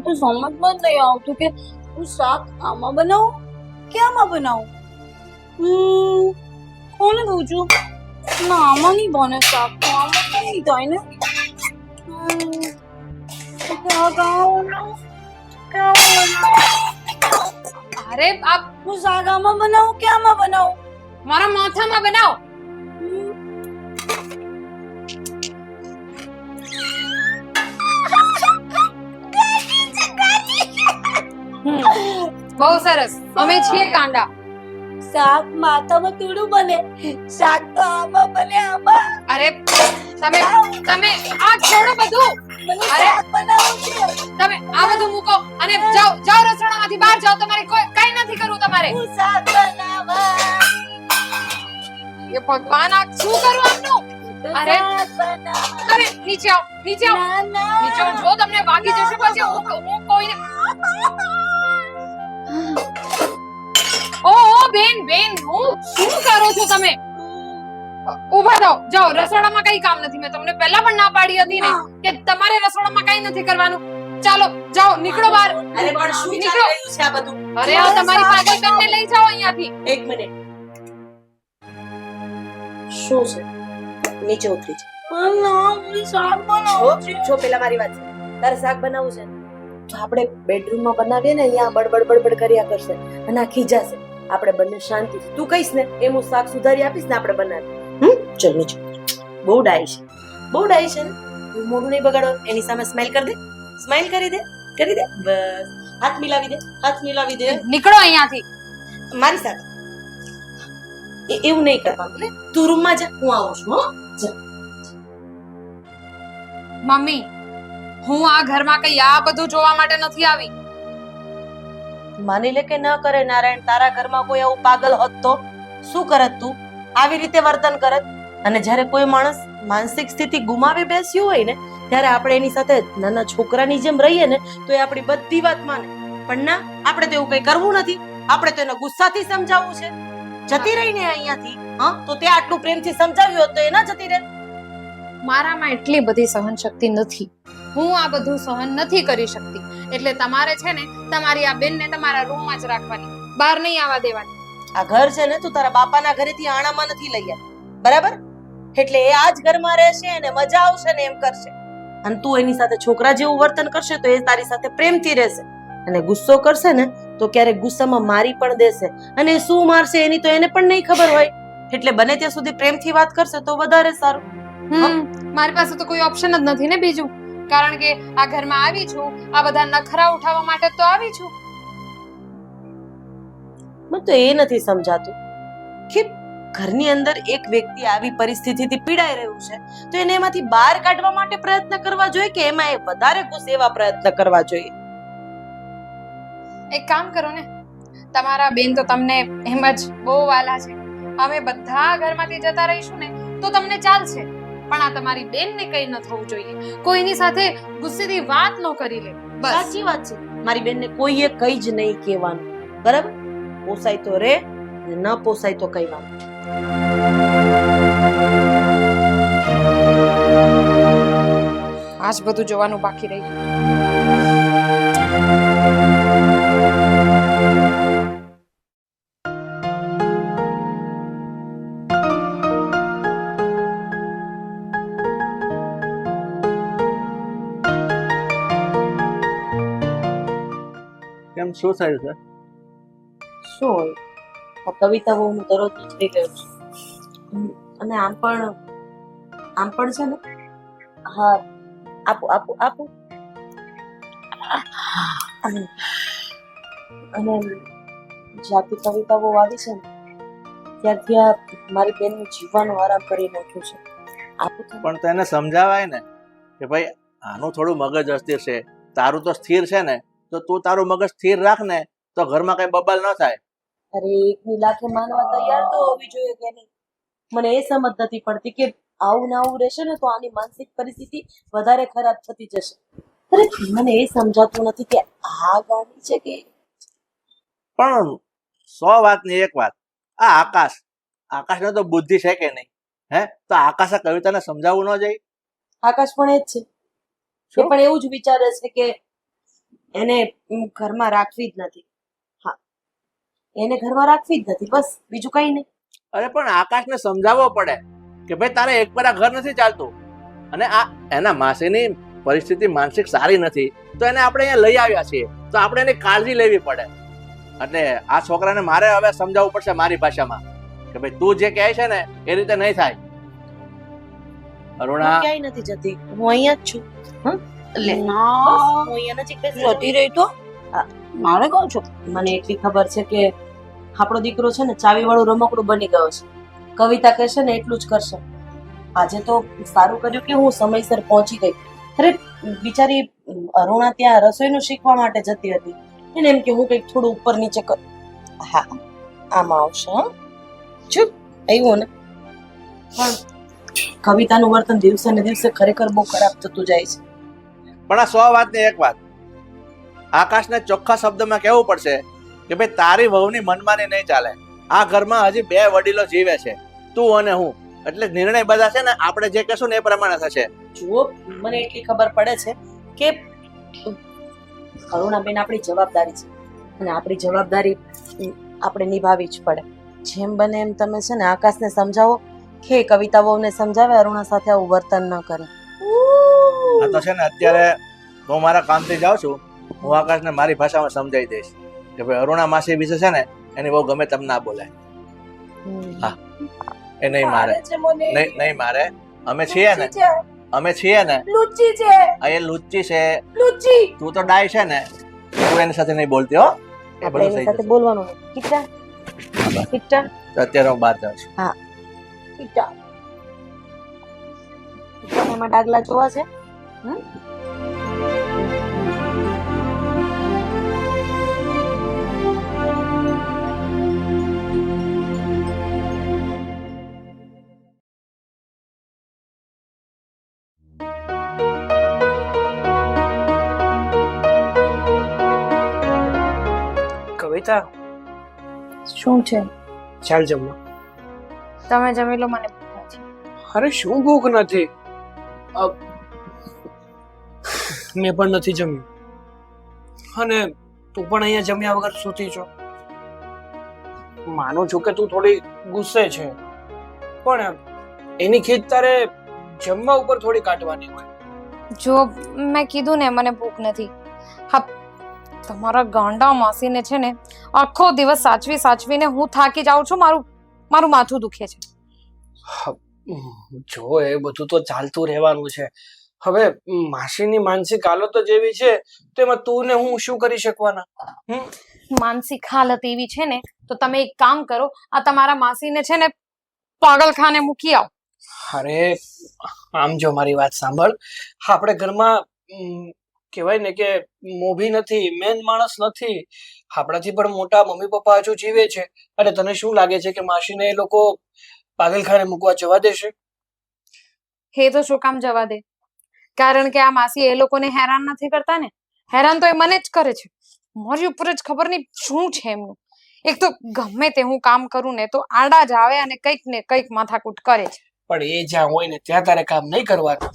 તો સમજમાં જ નહીં આવતું કે હું શાક આમાં બનાવું કે આમાં બનાવું. કોને પૂછું? ના, આમાં નહીં બને શાક, તો આમાં તો નહીં થાય ને. અરે આપ હું શાક આમાં બનાવું કે આમાં બનાવું? મારા માથામાં બનાવો. બહુ સરસ. અમે છીએ કાંડા. શાક માથામાં થોડું બને, શાક તો આમાં બને, આમાં. અરે તમે તમે આ છોડો બધું. મને અરે શાક બનાવવું છે. તમે આ બધું મૂકો અને જાઓ જાઓ રસોડામાંથી બહાર જાઓ. તમારે કઈ નથી કરવું તમારે. હું શાક બનાવવા. એ ભગવાન આ શું કરું આમનું? અરે શાક બનાવવા. તમે નીચે આવો નીચે આવો ના, ના. નીચે આવો. જો તમને વાગી જશે પછી હું કોઈને ઓહો બેન બેન હું શું કરો છો તમે? ઊભા થાઓ. જાઓ રસોડામાં કઈ કામ નથી. મેં તમને પહેલા પણ ના પાડી હતી ને કે તમારે રસોડામાં કઈ નથી કરવાનું. ચાલો જાઓ નીકળો બહાર. અરે પણ શું ચાલી નીકળો. રહ્યું છે આ બધું? અરે આ તમારી પાગલ બેનને લઈ જાઓ અહીંયાથી. એક મિનિટ. શું છે? નીચે ઉતરી જા. ના, મને શાક બનાવવું છે. જો પેલા મારી વાત છે. તારે શાક બનાવવું છે ને? તો આપણે બેડરૂમમાં બનાવીએ ને, અહીંયા બડબડ બડબડ કર્યા કરશે અને આ ખીજાશે. આપણે બંને શાંતિથી તું કહીશ ને એમ હું શાક સુધારી આપીશ ને આપણે બનાવીએ. ચલ નીચે. બહુ ડાઈ છે, બહુ ડાઈ છે ને. તું મોઢું નહીં બગાડો. એની સામે સ્માઈલ કરી દે, સ્માઈલ કરી દે, કરી દે. બસ હાથ મિલાવી દે, હાથ મિલાવી દે. નીકળો અહીંયાથી. મારી સાથે એવું નહીં કરવાનું ને. તું રૂમમાં જા, હું આવું છું. હો જા. મમ્મી હું આ ઘરમાં કઈ આ બધું જોવા માટે નથી આવી. માની લે કે ન કરે નારાયણ, તારા ઘરમાં કોઈ આવું પાગલ હોત તો શું કરત તું? આવી રીતે વર્તન કરત? અને જ્યારે કોઈ માણસ માનસિક સ્થિતિ ગુમાવી બેસ્યું હોય ને ત્યારે આપણે એની સાથે નાના છોકરાની જેમ રહીએ ને તો એ આપણી બધી વાત માને. પણ ના, આપણે તો એવું કઈ કરવું નથી. આપણે તો એને ગુસ્સાથી સમજાવવું છે. જતી રહીને અહીંયાથી. હા, તો તે આટલું પ્રેમથી સમજાવ્યું હોત તો એ ના જતી રહે. મારામાં એટલી બધી સહન શક્તિ નથી. હું આ બધું સહન નથી કરી શકતી. એટલે તમારે છે ને તમારી આ બેનને તમારા રૂમમાં જ રાખવાની, બહાર નહીં આવવા દેવાની. આ ઘર છે ને તું તારા બાપાના ઘરેથી આણામાં નથી લઈ આવી, બરાબર? એટલે એ આ જ ઘરમાં રહેશે અને મજા આવશે ને એમ કરશે. અને તું એની સાથે છોકરા જેવું વર્તન કરશે તો એ તારી સાથે પ્રેમથી રહેશે. અને ગુસ્સો કરશે ને તો ક્યારેક ગુસ્સામાં મારી પણ દેશે. અને એ શું મારશે એની તો એને પણ નહીં ખબર હોય. એટલે બને ત્યાં સુધી પ્રેમથી વાત કરશે તો વધારે સારું. મારી પાસે તો કોઈ ઓપ્શન જ નથી ને બીજું. કારણ કે આ ઘરમાં આવી છું, આ બધા નખરા ઉઠાવવા માટે તો આવી છું. મને તો એ નથી સમજાતું કે ઘરની અંદર એક વ્યક્તિ આવી પરિસ્થિતિથી પીડાઈ રહ્યું છે તો એને એમાંથી બહાર કાઢવા માટે પ્રયત્ન કરવા જોઈએ કે એમાં એ વધારે ગુસ્સે એવા પ્રયત્ન કરવા જોઈએ? એક કામ કરો ને, તમારા બેન તો તમને એમ જ બહુ વાલા છે. અમે બધા ઘરમાંથી જતા રહીશું ને તો તમને ચાલશે. પણ આ તમારી બેનને કઈ ન થવું જોઈએ. કોઈની સાથે ગુસ્સેથી વાત ન કરી લે. બસ. સાચી વાત છે. મારી બેનને કોઈએ કઈ જ નહીં કહેવાનું, બરાબર? પોસાય તો રે, ન પોસાય તો કઈ વાત. આજ બધું જોવાનું બાકી રહ્યું. કેમ શું થયું છે? શું હોય? આ કવિતા બહુ હું તરત થઈ ગયો છું. અને આમ પણ છે ને. હા, આપો આપો આપો. અને જ્યાંથી કવિતા બહુ આવી છે ને ત્યારથી આ મારી બેનનું જીવવાનું આરામ કરી નાખ્યું છે. આપો તો. પણ તેને સમજાવાય ને કે ભાઈ આનું થોડું મગજ અસ્થિર છે, તારું તો સ્થિર છે ને, તો તું તારું મગજ સ્થિર રાખ ને તો ઘરમાં કઈ બબાલ ન થાય. અરે એકની લાખે માનવા તૈયાર તો હોવી જોઈએ કે નહીં? મને એ સમજ નથી પડતી કે આવું ના આવું રહેશે ને તો આની માનસિક પરિસ્થિતિ વધારે ખરાબ થતી જશે. અરે મને એ સમજાતું નથી કે આ ગાડી છે કે પણ 100 વાતની એક વાત, આ આકાશને તો બુદ્ધિ છે કે નહીં? હે, તો આકાશ આ કવિતાને સમજાવવું ન જાય? આકાશ પણ એ જ છે. એ પણ એવું જ વિચારે છે કે એને ઘરમાં રાખવી જ નથી. હા, એને ઘરમાં રાખવી જ નથી, બસ બીજું કઈ નહીં. અરે પણ આકાશને સમજાવવો પડે કે ભાઈ તારે એક પર આ ઘર નથી ચાલતું, અને આ એના માસીની પરિસ્થિતિ માનસિક સારી નથી, તો એને આપણે અહીંયા લઈ આવ્યા છીએ, તો આપણે એની કાળજી લેવી પડે. એટલે આ છોકરાને મારે હવે સમજાવવું પડશે મારી ભાષામાં કે ભાઈ તું જે કહે છે ને એ રીતે નહીં થાય. હું અરુણા, ક્યાંય નથી જતી, હું અહીંયા જ છું. લે, બસ, ના હું અહીંયા નજીક બેસી જતી. જતી રહી તો મારે કહું છું મને એટલી ખબર છે કે આપણો દીકરો છે ને ચાવી વાળું રમકડું બની ગયો છે. કવિતા કહેશે ને એટલું જ કરશે. આજે તો સારું કર્યું કે હું સમયસર પહોંચી ગઈ. અરે બિચારી અરુણા ત્યાં રસોઈનું શીખવા માટે જતી હતી, એને એમ કે હું કંઈક થોડું ઉપર નીચે કર. હા, આમાં આવશે. હા, ચૂપ આવ્યું ને. પણ કવિતાનું વર્તન દિવસે ને દિવસે ખરેખર બહુ ખરાબ થતું જાય છે. પણ આ 100 વાતની એક વાત, આકાશને ચોખ્ખા શબ્દમાં કહેવું પડશે કે ભાઈ તારી વહુની મનમાની નહીં ચાલે. આ ઘરમાં હજી 2 વડીલો જીવે છે, તું અને હું, એટલે નિર્ણય બધા છે ને આપણે જે કહેશું ને એ પ્રમાણે થશે. જુઓ, મને એટલી ખબર પડે છે કે અરુણાબેન આપણી જવાબદારી છે, અને આપણી જવાબદારી આપણે નિભાવવી જ પડે. જેમ બને એમ તમે છે ને આકાશને સમજાવો કે કવિતા વહુને સમજાવે અરુણા સાથે આવું વર્તન ન કરે. આ તો છે ને અત્યારે હું મારા કામથી જાઉં છું, હું આકાશને મારી ભાષામાં સમજાવી દઈશ કે ભાઈ અરુણા માસી વિશે છે ને એની બહુ ગમે તેમ ના બોલાય. હા, એ નહીં મારે, નહીં મારે. અમે છીએ ને, અમે છીએ ને. લુચ્ચી છે આ એ લુચ્ચી છે, લુચ્ચી. તું તો ડાય છે ને, તું એની સાથે નહીં બોલતી હો. એ આપણે બધું એની થઈ સાથે જશે. બોલવાનું નહીં. કિટ્ટા, કિટ્ટા, તો અત્યારે હું બહાર જાઉં છું. કિટ્ટા. કિટ્ટાને એમાં ડાગલા જોવા છે. કવિતા, શું છે? ચાલ જમવા. તમે જમી લો, મને ભૂખ નથી. અરે શું ભૂખ નથી? મેં પણ નથી જમ્યું, અને તું પણ અહીંયા જમ્યા વગર સૂતી છો. માનું છું કે તું થોડી ગુસ્સે છે, પણ એની ખીજ તારે જમવા ઉપર થોડી કાઢવાની હોય. જો મેં કીધું ને મને ભૂખ નથી. હા, તમારા ગાંડા માસીને છે ને આખો દિવસ સાચવીને હું થાકી જાઉં છું. મારું માથું દુખે છે. જો એ બધું તો ચાલતું રહેવાનું છે. હવે માસીની માનસિક હાલત જ એવી છે, તેમાં તું ને હું શું કરી શકવાના? માનસિક હાલત એવી છે ને તો તમે એક કામ કરો, આ તમારા માસીને છે ને પાગલખાને મૂકી આવો. અરે આમ જો મારી વાત સાંભળ, આપણે ઘરમાં કહેવાય ને કે મોભી નથી, મેન માણસ નથી. આપણાથી પણ મોટા મમ્મી પપ્પા હજુ જીવે છે, અને તને શું લાગે છે કે માસીને એ લોકો પાગલખાને મૂકવા જવા દેશે? હે તો શું કામ જવા દે? કારણ કે આ માસી એ લોકોને હેરાન નથી કરતા ને, હેરાન તો એ મને જ કરે છે. મારી ઉપર જ ખબર નહીં શું છે એમનું. એક તો ગમે તે હું કામ કરું ને તો આડા જ આવે અને કંઈક ને કંઈક માથાકૂટ કરે છે. પણ એ જ્યાં હોય ને ત્યાં તારે કામ નહીં કરવાનું.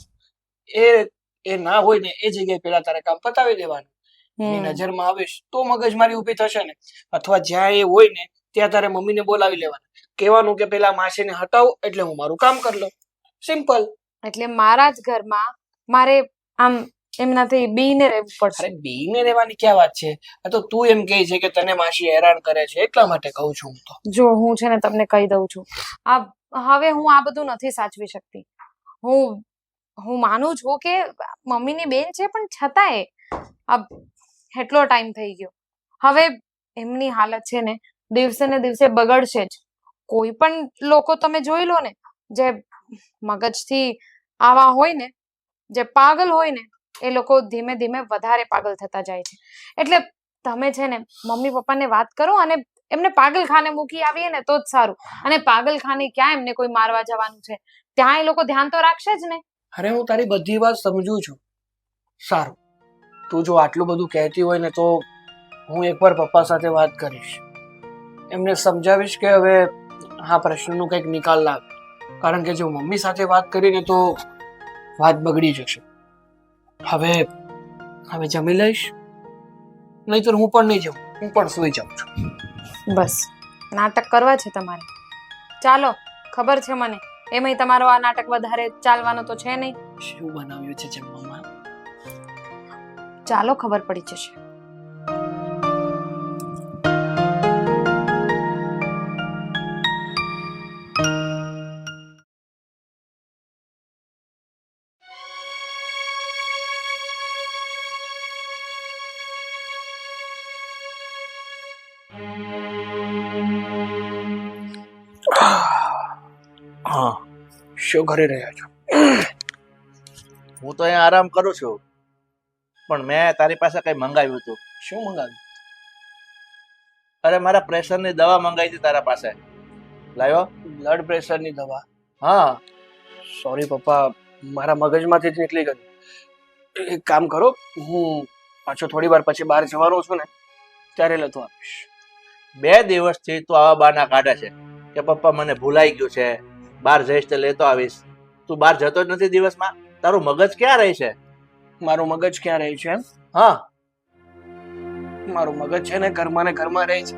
એ ના હોય ને એ જગ્યાએ પેલા તારે કામ પતાવી દેવાનું. એની નજરમાં આવીશ તો મગજમારી ઊભી થશે ને, અથવા જ્યાં એ હોય ને ત્યાં તારે મમ્મીને બોલાવી લેવાના, કહેવાનું કે પેલા માસીને હટાવો એટલે હું મારું કામ કરી લઉં. સિમ્પલ. એટલે મારા જ ઘરમાં મારે આમ એમનાથી બીને રહેવું પડશે. અરે બીને રહેવાની ક્યાં વાત છે? આ તો તું એમ કહે છે કે તને માસી હેરાન કરે છે એટલા માટે કહું છું હું તો. જો હું છે ને તમને કહી દઉં છું, હવે હું આ બધું નથી સાચવી શકતી. હું માનું છું કે મમ્મીની બેન છે, પણ છતાંય એટલો ટાઈમ થઈ ગયો. હવે એમની હાલત છે ને દિવસે ને દિવસે બગડશે જ. કોઈ પણ લોકો તમે જોઈ લો ને, જે મગજથી આવા હોય ને, જે પાગલ હોય ને, એ લોકો ધીમે ધીમે વધારે પાગલ થતા જાય છે. એટલે તમે છે ને મમ્મી પપ્પાને વાત કરો અને એમને પાગલખાને મૂકી આવીએ ને તો જ સારું. અને પાગલખાને ક્યાં એમને કોઈ મારવા જવાનું છે? ત્યાં એ લોકો ધ્યાન તો રાખશે જ ને. અરે હું તારી બધી વાત સમજુ છું. સારું, તું જો આટલું બધું કહેતી હોય ને તો હું એકવાર પપ્પા સાથે વાત કરીશ. એમને સમજાવીશ કે હવે આ પ્રશ્નનું કંઈક નિકાલ લાવ. કારણ કે જો મમ્મી સાથે વાત કરીને તો વાત બગડી જશે. હવે જમી લઈશ નહીંતર હું પણ નહીં જાઉં, હું પણ સૂઈ જાઉં છું. બસ નાટક કરવા છે તમારે. ચાલો, ખબર છે મને, એમાંય તમારો આ નાટક વધારે ચાલવાનો તો છે નહીં. શું બનાવ્યું છે જમવામાં? ચાલો, ખબર પડી જશે. હા, શું કરી રહ્યા છો? હું તો અહીંયા આરામ કરું છું, પણ મેં તારી પાસે કઈ મંગાવ્યું હતું. શું મંગાવ્યું? અરે મારા પ્રેશરની દવા મંગાવી હતી તારા પાસે. લાવ્યો? બ્લડ પ્રેશરની દવા? હા. સોરી પપ્પા, મારા મગજમાંથી જ નીકળી ગયું. એક કામ કરો, હું પાછો થોડી વાર પછી બહાર જવાનો છું ને ત્યારે લેતો આવીશ. 2 દિવસથી તું આવા બહાના કાઢે છે કે પપ્પા મને ભૂલાઈ ગયું છે, બહાર જઈશ તો લેતો આવીશ. તું બહાર જતો જ નથી દિવસમાં. તારું મગજ ક્યાં રહે છે? મારું મગજ ક્યાં રહે છે? હા, મારું મગજ છે ને ઘરમાં રહે છે.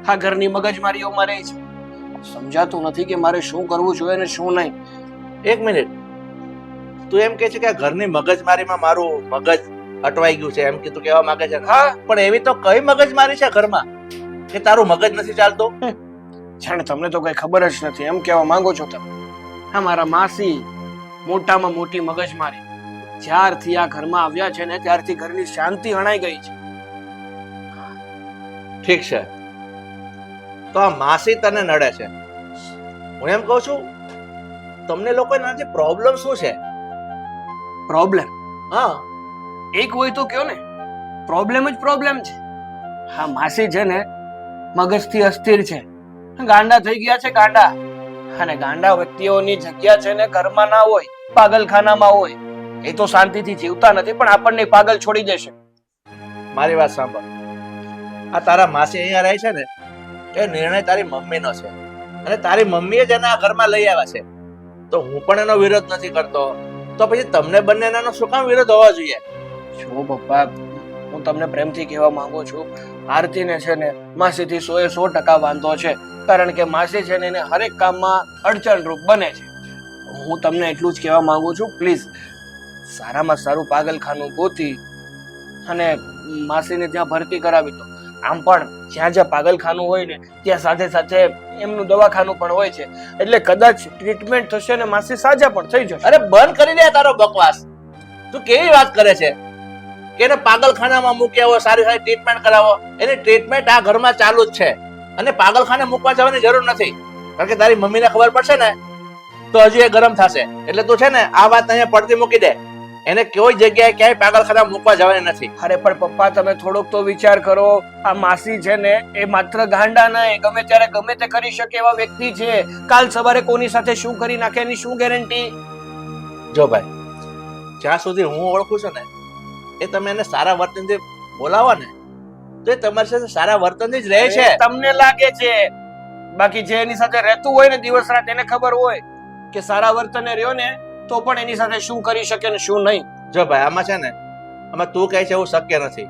આ ઘરની મગજમારીઓમાં રહે છે. સમજાતું નથી કે મારે શું કરવું જોઈએ ને શું નહીં. 1 મિનિટ. તું એમ કે છે કે આ ઘરની મગજમારીમાં મારું મગજ અટવાઈ ગયું છે, એમ કે તું કહેવા માંગે છે? હા, પણ એવી તો કઈ મગજમારી છે ઘરમાં કે તારું મગજ નથી ચાલતું? જાણે તમને તો કઈ ખબર જ નથી એમ કહેવા માંગો છો તમે? હા, મારા માસી મોટામાં મોટી મગજમારી. જ્યારથી આ ઘરમાં આવ્યા છે ને ત્યારથી ઘરની શાંતિ હણાઈ ગઈ છે. ઠીક છે, તો આ માસી તને નડે છે. હું એમ કહું છું, તમને લોકોને આજે પ્રોબ્લેમ શું છે? પ્રોબ્લેમ? હા, એક હોય તો કયો ને. પ્રોબ્લેમ જ પ્રોબ્લેમ છે. હા, માસી છે ને મગજથી અસ્થિર છે, ગાંડા થઈ ગયા છે, ગાંડા. અને ગાંડા વ્યક્તિઓની જગ્યા છે ને ઘરમાં ના હોય, પાગલખાનામાં હોય. એ તો શાંતિથી જીવતા નથી પણ આપણને પાગલ છોડી દેશે. મારી વાત સાંભળ. આ તારા માસી અહીંયા રહે છે ને, એ નિર્ણય તારી મમ્મીનો છે, અને તારી મમ્મીએ જ એને આ ઘરમાં લઈ આવ્યા છે. તો હું પણ એનો વિરોધ નથી કરતો, તો પછી તમને બંનેનો શું કામ વિરોધ હોવા જોઈએ? જો પપ્પા, હું તમને પ્રેમથી કહેવા માંગુ છું, આરતીને છે ને માસીથી 100% વાંધો છે. કારણ કે માસી છે ને એને હરેક કામમાં અડચણરૂપ બને છે. હું તમને એટલું જ કહેવા માંગુ છું, પ્લીઝ સારામાં સારું પાગલખાનું ગોતી અને માસીને ત્યાં ભરતી કરાવી દો. આમ પણ જ્યાં જ્યાં પાગલખાનું હોય ને ત્યાં સાથે સાથે એમનું દવાખાનું પણ હોય છે, એટલે કદાચ ટ્રીટમેન્ટ થશે ને માસી સાજા પણ થઈ જશે. અરે બંધ કરી દે તારો બકવાસ. તું કેવી વાત કરે છે કે એને પાગલખાનામાં મૂકી આવો, સારી સારી ટ્રીટમેન્ટ કરાવો? એની ટ્રીટમેન્ટ આ ઘરમાં ચાલુ જ છે, અને પાગલખાને મૂકવા જવાની જરૂર નથી. કારણ કે તારી મમ્મીને ખબર પડશે ને તો હજુ એ ગરમ થશે. એટલે તું છે ને આ વાત અહીંયા પડતી મૂકી દે. એને કોઈ જગ્યાએ ક્યાંય પાગલખાના મૂકવા જવાની નથી. અરે પણ પપ્પા, તમે થોડોક તો વિચાર કરો. આ માસી છે ને એ માત્ર ગાંડા નહીં, ગમે ત્યારે ગમે તે કરી શકે એવા વ્યક્તિ છે. કાલ સવારે કોની સાથે શું કરી નાખે એની શું ગેરંટી? જો ભાઈ, જ્યાં સુધી હું ઓળખું છું ને, એ તમે એને સારા વર્તનથી બોલાવો ને તો એ તમારી સાથે સારા વર્તનથી જ રહે છે. તમને લાગે છે, બાકી જે એની સાથે રહેતું હોય ને દિવસ રાત એને ખબર હોય કે સારા વર્તને રહ્યો ને તો પણ એની સાથે શું કરી શકે ને શું નહીં. જો ભાઈ, આમાં છે ને, આમાં તું કહે છે એવું શક્ય નથી.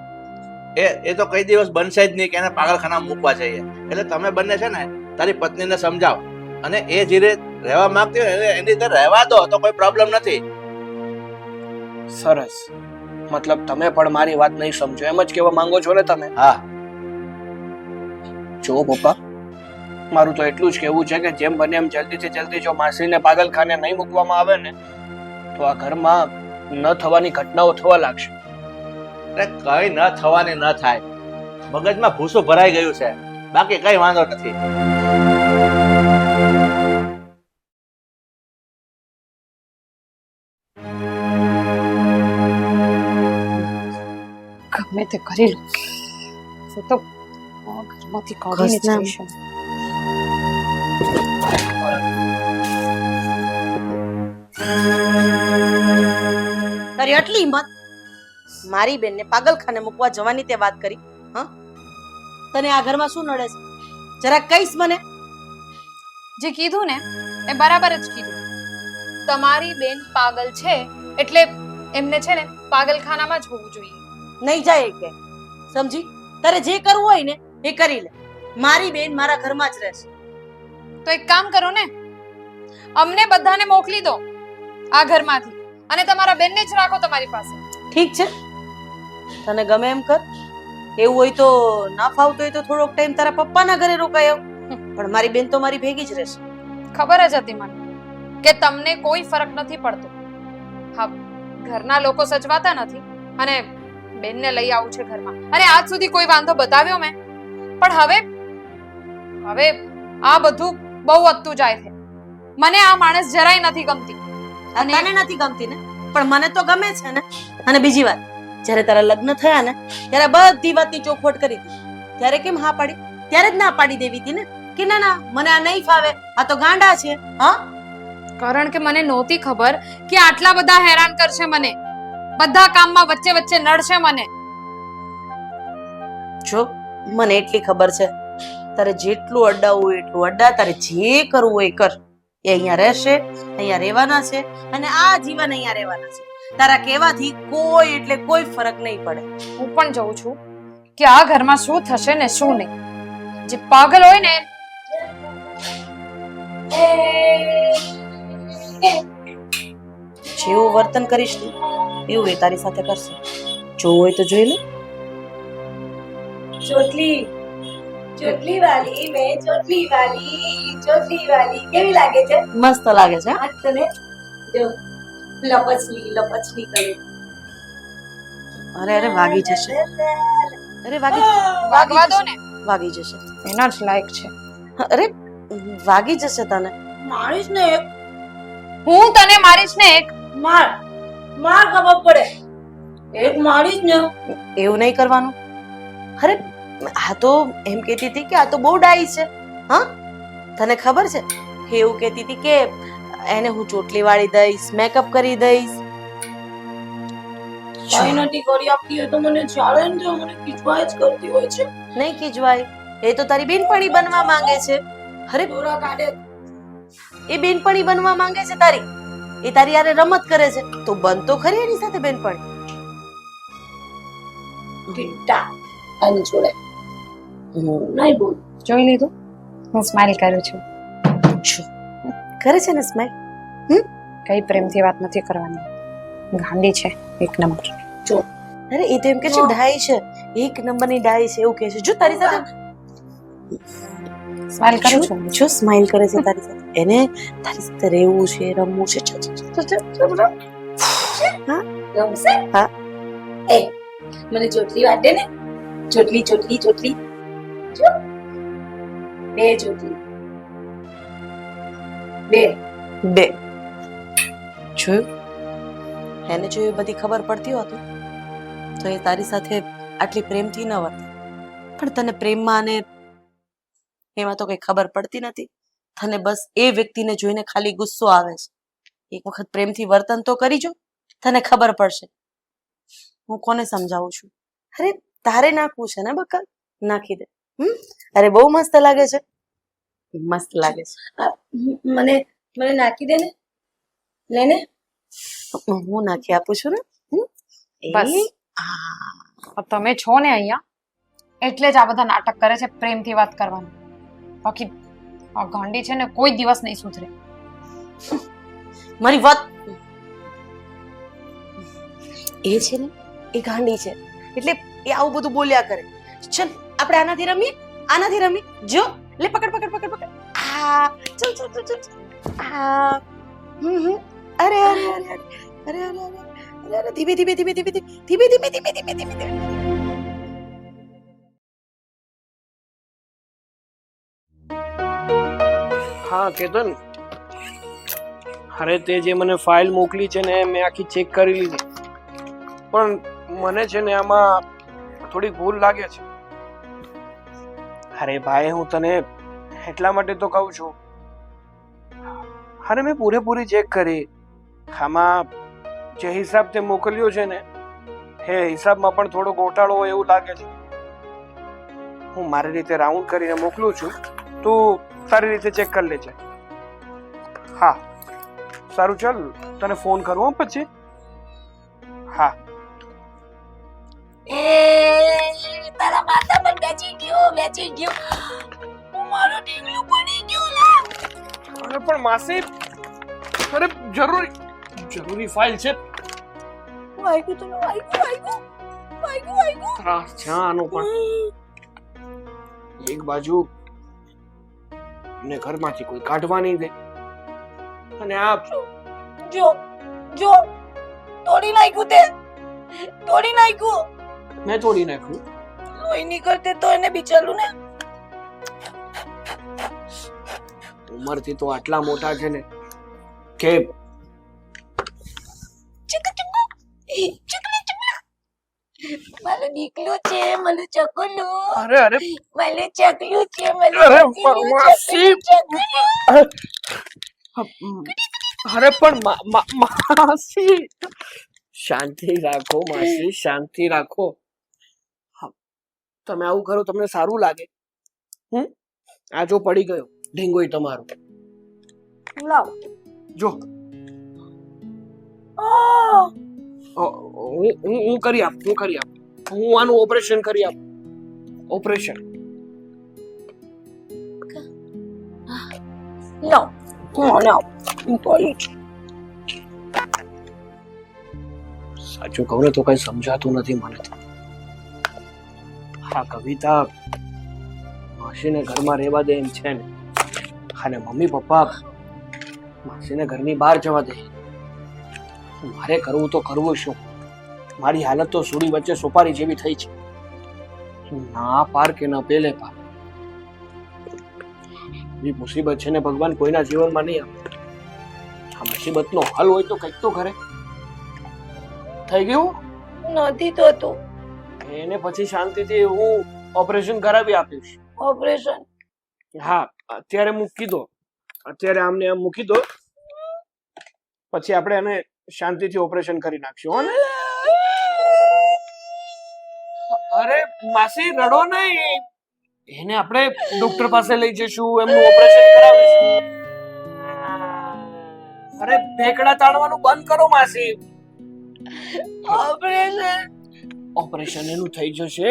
એ તો કઈ દિવસ બનશે જ નહીં કે એને પાગલખાના મૂકવા જઈએ. એટલે તમે બંને છે ને તારી પત્નીને સમજાવો, અને એ જે રહેવા માંગતી હોય એની રીતે રહેવા દો, તો કોઈ પ્રોબ્લેમ નથી. સરસ. મતલબ તમે પણ મારી વાત નહીં સમજો એમ જ કહેવા માંગો છો ને તમે? હા. જો પપ્પા, મારું તો એટલું જ કહેવું છે કે જેમ બને એમ જલ્દીથી જલ્દી જો માસીને પાગલખાને નહીં મૂકવામાં આવે ને તો આ ઘરમાં ન થવાની ઘટનાઓ થવા લાગશે. અરે કઈ ન થવાની ન થાય. મગજમાં ભૂસું ભરાઈ ગયું છે, બાકી કઈ વાંધો નથી. ગમે તે કરી લો, હું તો આ ઘરમાંથી કાઢીને જ ઘસના- જઈશ. તારી આટલી હિંમત મારી બેનને પાગલખાને મૂકવા જવાની તે વાત કરી? હા, તને આ ઘરમાં શું નડે છે? જરા કહીશ મને? જે કીધું ને એ બરાબર જ કીધું. તમારી બેન પાગલ છે એટલે એમને છે ને પાગલખાનામાં જ હોવું જોઈએ. નહીં જાય કે સમજી? તારે જે કરવું હોય ને એ કરી લે. મારી બેન મારા ઘરમાં જ રહેશે. તો એક કામ કરો ને, અમને બધાને મોકલી દો આ ઘરમાંથી અને તમારા બેનને જ રાખો તમારી પાસે. ઠીક છે, તને ગમે એમ કર. એવું હોય તો ના ફાવતું હોય તો થોડોક ટાઈમ તારા પપ્પાના ઘરે રોકાય આવ. પણ મારી બેન તો મારી ભેગી જ રહેશે. ખબર જ હતી મને કે તમને કોઈ ફરક નથી પડતો. હા, ઘરના લોકો સચવાતા નથી અને બેનને લઈ આવું છે ઘરમાં, અને આજ સુધી કોઈ વાંધો બતાવ્યો મેં, પણ હવે આ બધું બહુ વધતું જાય છે. મને આ માણસ જરાય નથી ગમતી. અને તને નથી ગમતી ને, પણ મને તો ગમે છે ને. અને બીજી વાત, જ્યારે તારા લગ્ન થયા ને ત્યારે બધી વાતની ચોખવટ કરી હતી. ત્યારે કેમ હા પાડી? ત્યારે જ ના પાડી દેવી હતી ને કે ના ના મને આ નહીં ફાવે, આ તો ગાંડા છે. હા, કારણ કે મને નહોતી ખબર કે આટલા બધા હેરાન કરશે મને, બધા કામમાં વચ્ચે વચ્ચે નડશે મને. જો મને એટલી ખબર છે, તારે જેટલું અડાવવું એટલું અડા, તારે જે કરવું હોય કર. એ અહીંયા રહેશે, અહીંયા રહેવાના છે અને આ જીવન અહીંયા રહેવાના છે. તારા કહેવાથી કોઈ એટલે કોઈ ફરક નહીં પડે. હું પણ જોઉં છું કે આ ઘરમાં શું થશે ને શું નહીં. જે પાગલ હોય ને જેવું વર્તન કરીશ ને એવું એ તારી સાથે કરશે. જોવું હોય તો જોઈ લે. ચોટલી વાલી મેં ચોટલી વાલી કેવી લાગે છે? મસ્ત લાગે છે. આ તને જો લપચલી કરે. અરે અરે વાગી જશે. અરે વાગવા દો ને, વાગી જશે. એના જ લાયક છે. અરે વાગી જશે તને. મારીશ ને એક હું તને મારીશ ને એક. માર ખબર પડે. એક મારીશ ને. એવું નહીં કરવાનું. અરે આ તો એમ કહેતી હતી કે આ તો બહુ ડાઈ છે. હા, તને ખબર છે એવું કહેતી હતી કે એને હું ચોટલી વાળી દઈશ, મેકઅપ કરી દઈશ. કઈ નથી કરી આપતી હોય તો મને ચાલે ને, તો મને ખીચવાય જ કરતી હોય છે. નહીં ખીજવાય, એ તો તારી બેનપણી બનવા માંગે છે. અરે દોરા કાઢે. એ બેનપણી બનવા માંગે છે તારી. એ તારી યારે રમત કરે છે તો બન તો ખરી એની સાથે બેનપણી. ટીટા આની જોડે નહીં બોલ. જોઈ લીધું, હું સ્માઈલ કરું છું. કરે છે ને સ્માઈલ. કઈ પ્રેમથી વાત નથી કરવાની. ગાંડી છે એક નંબર. અરે એ તો એમ કે છે ડાઈ છે, એક નંબરની ડાઈ છે એવું કે છે. જો તારી સાથે સ્માઈલ કરું છું. જો સ્માઈલ કરે છે તારી સાથે. એને તારી સાથે રહેવું છે, રમવું છે. ગમશે? હા. એ મને ચોટલી વાટે ને. ચોટલી જો બે ચોટલી બે જોયું? એને જો એ બધી ખબર પડતી હોત તો એ તારી સાથે આટલી પ્રેમથી ન વર્તે. પણ તને પ્રેમમાં અને એમાં તો કઈ ખબર પડતી નથી. તને બસ એ વ્યક્તિને જોઈને ખાલી ગુસ્સો આવે છે. એક વખત પ્રેમથી વર્તન તો કરી જો, તને ખબર પડશે. હું કોને સમજાવું છું? અરે તારે નાખવું છે ને બકા, નાખી દે. અરે બહુ મસ્ત લાગે છે. મસ્ત લાગે છે. મને નાખી દે ને. લે ને. હું નાખી આપું છું ને. બસ. તમે છો ને અહીંયા એટલે જ આ બધા નાટક કરે છે પ્રેમથી વાત કરવાનું. બાકી આ ગાંડી છે ને કોઈ દિવસ નહીં સુધરે. મારી વાત એ છે ને એ ગાંડી છે એટલે એ આવું બધું બોલ્યા કરે. ચલ આપણે આનાથી રમીએ. જો લે પકડ. આ ચલ આ અરે ધીમે હા કેતન, અરે તે જે મને ફાઇલ મોકલી છે ને મેં આખી ચેક કરી લીધી, પણ મને છે ને આમાં થોડી ભૂલ લાગે છે. અરે ભાઈ હું તને એટલા માટે તો કહું છું. અરે મેં પૂરેપૂરી ચેક કરી. આમાં જે હિસાબ તે મોકલ્યો છે ને એ હિસાબમાં પણ થોડો ગોટાળો હોય એવું લાગે છે. હું મારી રીતે રાઉન્ડ કરીને મોકલું છું, તું તારી રીતે ચેક કરી લેજે. હા સારું, ચાલ તને ફોન કરું પછી. હા. ખેંચી ગયો. મારો ઢીંગલું પડી ગયું લા. અરે પણ માસી, અરે જરૂરી ફાઇલ છે. વાગ્યું તો વાગ્યું. ત્રાસ છે આનો પણ. એક બાજુ ને ઘરમાંથી કોઈ કાઢવા નહીં દે, અને આ જો તોડી નાખ્યું તે. તોડી નાખ્યું. મેં તોડી નાખ્યું. લોહી નીકળતે તો એને બિચારું ને. ઉંમરથી તો આટલા મોટા છે ને કે મારો દીકલો છે, મને ચકલું. અરે મને ચકલું છે, મને અરે ચકલું, માસી. ચકલું. અરે પણ માસી, શાંતિ રાખો માસી, શાંતિ રાખો. હા, તમે આવું કરો તમને સારું લાગે? આ જો પડી ગયો ઢીંગોય તમારો. લાવ. જો આહ! હું કરી આપ. હું આનું ઓપરેશન કરી આપ. ઓપરેશન લાવ. લાવ. પડી છે. સાચું કહું ને તો કઈ સમજાતું નથી મને તો. હા, કવિતા માસીને ઘરમાં રહેવા દે એમ છે ને, અને મમ્મી પપ્પા માસીને ઘરની બહાર જવા દે. મારે કરવું તો કરવું શું? મારી હાલત તો સુડી વચ્ચે સોપારી જેવી થઈ છે. ના પાર કે ના પેલે પાર. એ મુસીબત છે ને ભગવાન કોઈના જીવનમાં નહીં આવે. આ મુસીબતનો હલ હોય તો કંઈક તો કરે. થઈ ગયું નથી થતું એને પછી શાંતિથી હું ઓપરેશન કરાવી આપીશ. ઓપરેશન. હા, અત્યારે મૂકી દો. અત્યારે આમને આમ મૂકી દો, પછી આપણે એને શાંતિથી ઓપરેશન કરી નાખશું. હો ને? અરે માસી, રડો નહીં. એને આપણે ડોક્ટર પાસે લઈ જઈશું, એમનું ઓપરેશન કરાવીશું. અરે ભેકડા તાણવાનું બંધ કરો માસી. ઓપરેશન એનું થઈ જશે.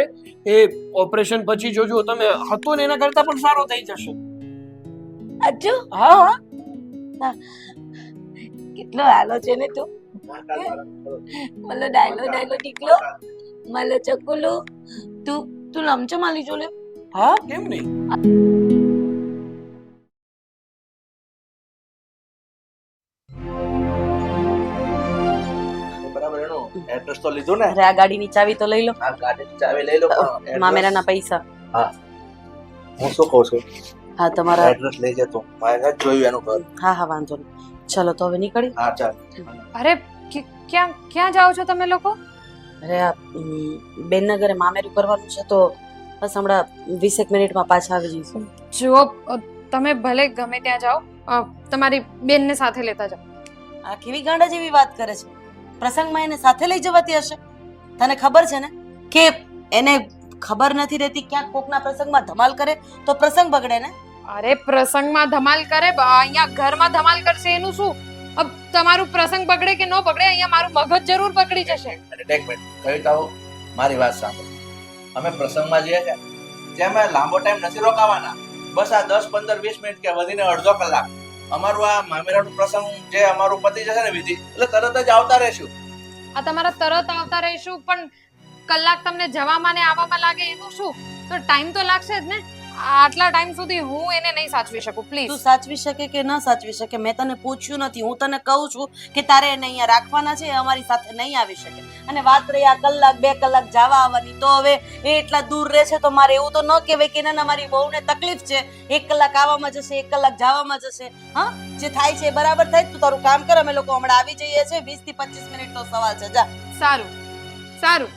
એ ઓપરેશન પછી જોજો તમે હતો ને એના કરતા પણ સારો થઈ જશે. અજુ હા, કેટલો હાલો છે ને તું. મલો ડાયલો ટીકલો, મલો ચકુલો. તું લમચો માલી જો લે. હા, કેમ નહીં? બરાબર, એનું એડ્રેસ તો લીધું ને. અરે આ ગાડીની ચાવી તો લઈ લો. આ ગાડીની ચાવી લઈ લો. પણ મામેરાના પૈસા. હું શું કહું છું, હા, તમારા. એડ્રેસ લઈ જતો. મારે જોયું એનું ઘર. હા, વાંધો નહીં. ચલો તો હવે નીકળી. હા, ચાલ. અરે ક્યાં જાઓ છો તમે લોકો? અરે આ બેનના ઘરે મામેરું કરવાનું છે, તો બસ હમણાં 20 મિનિટમાં પાછા આવી જઈશું. જુઓ, તમે ભલે ગમે ત્યાં જાઓ, તમારી બેનને સાથે લેતા જાઓ. આ કેવી ગાંડા જેવી વાત કરે છે? પ્રસંગમાં એને સાથે લઈ જવાતી હશે? તને ખબર છે ને કે એને ખબર નથી રહેતી, ક્યાંક કોકના પ્રસંગમાં ધમાલ કરે તો પ્રસંગ બગડે ને. અરે પ્રસંગમાં ધમાલ કરે, અહીંયા ઘરમાં ધમાલ કરશે એનું શું? અબ તમારું પ્રસંગ બગડે કે ન બગડે, અહીંયા મારું મગજ જરૂર બગડી જશે. એક મિનિટ કવિતાઓ, મારી વાત સાંભળો. અમે પ્રસંગમાં જઈએ છે ત્યાં અમે લાંબો ટાઈમ નથી રોકાવાના. બસ આ 10, 15, 20 મિનિટ કે વધીને અડધો કલાક. અમારું આ મામેરાનું પ્રસંગ જે અમારું પતિ જશે ને વિધિ, એટલે તરત જ આવતા રહેશું. આ તમારા તરત આવતા રહીશું, પણ કલાક તમને જવામાં ને આવવામાં લાગે એનું શું? તો ટાઈમ તો લાગશે જ ને. આટલા ટાઈમ સુધી હું એને નહીં સાચવી શકું. પ્લીઝ. તું સાચવી શકે કે ન સાચવી શકે મેં તને પૂછ્યું નથી. હું તને કહું છું કે તારે એને અહીંયા રાખવાના છે, એ અમારી સાથે નહીં આવી શકે. અને વાત રહી આ કલાક 2 કલાક જવા આવવાની, તો હવે એ એટલા દૂર રહે છે તો મારે એવું તો ન કહેવાય કે ના મારી બહુને તકલીફ છે, 1 કલાક આવવામાં જશે, 1 કલાક જવામાં જશે. હા, જે થાય છે એ બરાબર થાય. તું તારું કામ કર, અમે લોકો હમણાં આવી જઈએ છીએ. 20 થી 25 મિનિટ નો સવાલ છે. જા. સારું,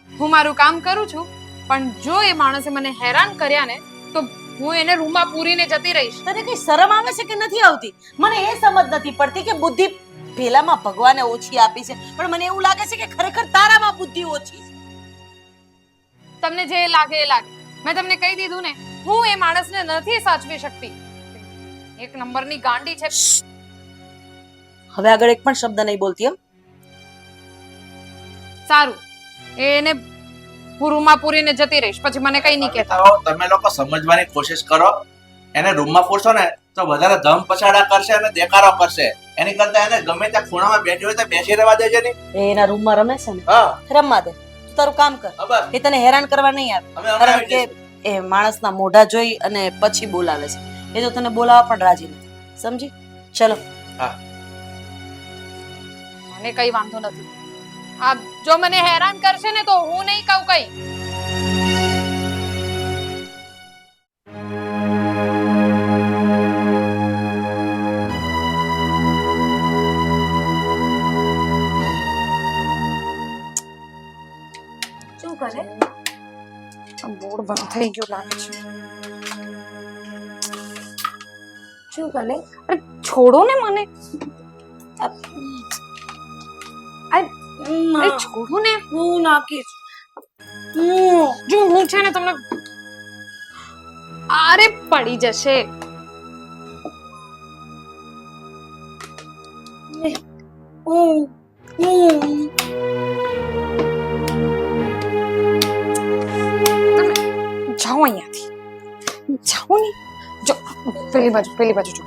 હું મારું કામ કરું છું, પણ જો એ માણસે મને હેરાન કર્યા ને તો હું એને રૂમમાં પૂરીને જતી રહીશ. તને કઈ શરમ આવે છે કે નથી આવતી? મને એ સમજ નથી પડતી કે બુદ્ધિ પેલામાં ભગવાને ઓછી આપી છે, પણ મને એવું લાગે છે કે ખરેખર તારામાં બુદ્ધિ ઓછી છે. તમને જે લાગે એ લાગે. મેં તમને કહી દીધું ને, હું એ માણસને નથી સાચવી શકતી. 1 નંબરની ગાંડી છે. હવે આગળ એક પણ શબ્દ નહીં બોલતી. એમ સારું, એને હું રૂમમાં પૂરીને જતી રહીશ, પછી મને કઈ નહીં કહેતા. તો તમે લોકો સમજવાની કોશિશ કરો. એને રૂમમાં પૂરશો ને તો વધારે ધમ પછાડા કરશે અને દેકારો કરશે. એની કરતા એને ગમે ત્યાં ખૂણામાં બેઠી હોય તો બેસી રહેવા દેજે ને. એ એના રૂમમાં રમે છે ને, હા રમવા દે. તું તારું કામ કર, ખબર એ તને હેરાન કરવા નહીં આવે. અમે હમણાં કારણ આવી કે જઈશું. એ માણસના મોઢા જોઈ અને પછી બોલાવે છે. એ તો તને બોલાવવા પણ રાજી નથી, સમજી? ચલો. મને કઈ વાંધો નથી. આ જો મને હેરાન કરશે ને તો હું નહીં કહું કઈ. શું કરે? બોર્ડ બંધ થઈ ગયું લાગે છે. શું કરે? અરે છોડો ને મને. અરે છોડો ને. હું નાખીશ. જો હું છે ને તમને અરે પડી જશે. જાઓ અહીંયાથી, જાઓ ને. જો પેલી બાજુ જો.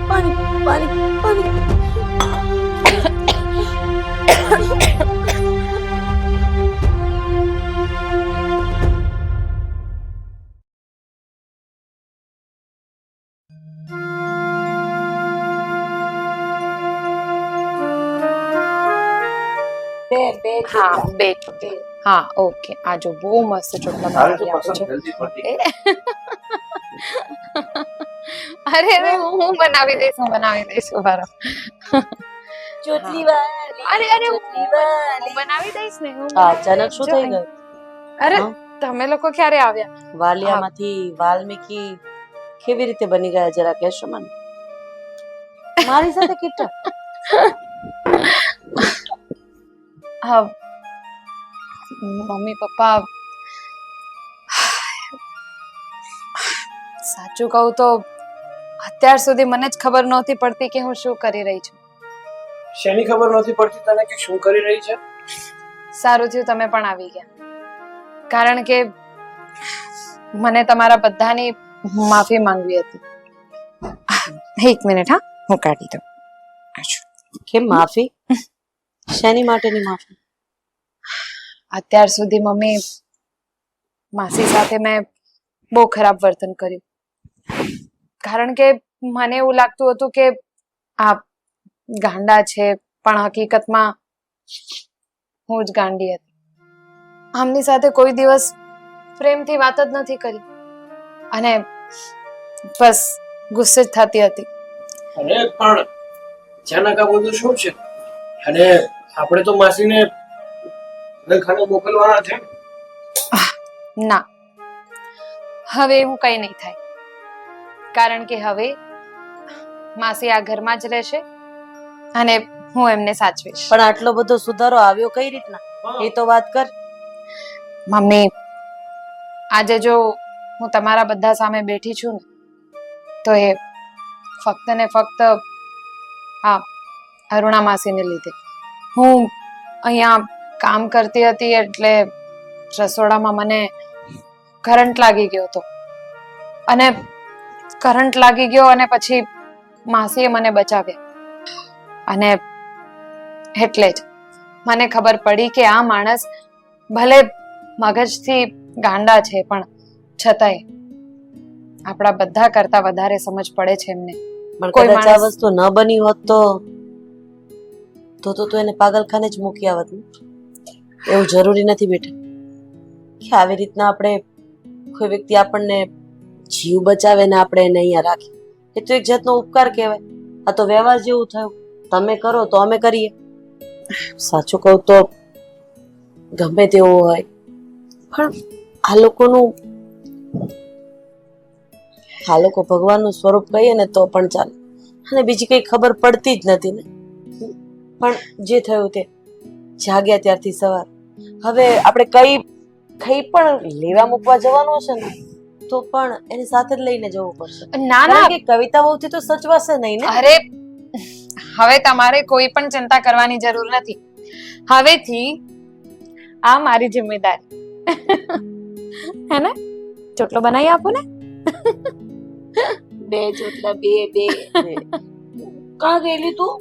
પાણી પાણી પાણી. હા બે. હા ઓકે. આ જો બહુ મસ્ત ચોટલા તારે તો બનાવી પસંદ છે. જલ્દી પડતી. અરે હું બનાવી દઈશ ઉભા રહો. ચોટલી વાળી. અરે ચોટલી હું વાળી. બનાવી દઈશ ને હું આ અચાનક શું થઈ ગયું? અરે હા? તમે લોકો ક્યારે આવ્યા? વાલિયામાંથી વાલ્મીકી કેવી રીતે બની ગયા જરા કહેશો મને? મારી સાથે કેટલા? હા મમ્મી પપ્પા સાચું કહું તો અત્યાર સુધી મને જ ખબર નહોતી પડતી કે હું શું કરી રહી છું. શેની ખબર નથી પડતી તને કે શું કરી રહી છે? સારું થયું તમે પણ આવી ગયા, કારણ કે મને તમારા બધાની માફી માંગવી હતી. એક મિનિટ, હા હું કાઢી દઉં. કેમ માફી? શેની માટેની માફી? અત્યાર સુધી મમ્મી માસી સાથે મેં બહુ ખરાબ વર્તન કર્યું, કારણ કે મને એવું લાગતું હતું કે આ ગાંડા છે, પણ હકીકતમાં હું જ ગાંડી હતી. આમની સાથે કોઈ દિવસ પ્રેમથી વાત જ નથી કરી અને બસ ગુસ્સે જ થતી હતી. અરે પણ અચાનક આ બધું શું છે? અને આપણે તો માસીને ઘરખાને મોકલવાના છે. ના, હવે એવું કઈ નહીં થાય, કારણ કે હવે માસી આ ઘરમાં જ રહેશે અને હું એમને સાચવીશ. પણ આટલો બધો સુધારો આવ્યો કઈ રીતના? એ તો વાત કર. મમ્મી, આજે જો હું તમારા બધા સામે બેઠી છું ને તો એ ફક્ત ને ફક્ત આ અરુણા માસીને લીધે. હું અહીંયા કામ કરતી હતી એટલે રસોડામાં મને કરંટ લાગી ગયો હતો અને કરંટ લાગી ગયો અને પછી માસીએ મને બચાવ્યા અને એટલે જ મને ખબર પડી કે આ માણસ ભલે મગજથી ગાંડા છે પણ છતાંય આપણા બધા કરતા વધારે સમજ પડે છે એમને. પણ કોઈ કદાચ આ માણસ- વસ્તુ ન બની હોત તો તો એને પાગલખાને જ મૂકી આવત ને. એવું જરૂરી નથી બેટા કે આવી રીતના આપણે કોઈ વ્યક્તિ આપણને જીવ બચાવે ને આપણે એને અહીંયા રાખીએ. એ તો એક જાતનો ઉપકાર કહેવાય. આ તો વ્યવહાર જેવું થયું. તમે કરો તો અમે કરીએ. સાચું કહું તો ગમે તેવું હોય પણ આ લોકો ભગવાનનું સ્વરૂપ કહીએ ને તો પણ ચાલે. અને બીજી કઈ ખબર પડતી જ નથી ને. પણ જે થયું તે જાગ્યા ત્યારથી સવાર. હવે આપણે કઈ પણ લેવા મૂકવા જવાનું હશે ને તો પણ એને સાથે જ લઈને જવું પડશે. ના ના કારણ કે કવિતા વહુથી તો સચવાશે નહીં ને. અરે હવે તમારે કોઈ પણ ચિંતા કરવાની જરૂર નથી. હવેથી આ મારી જિમ્મેદારી હે ને? ચોટલો બનાવી આપો ને. બે ચોટલા બે બે કાં ગયેલી તું?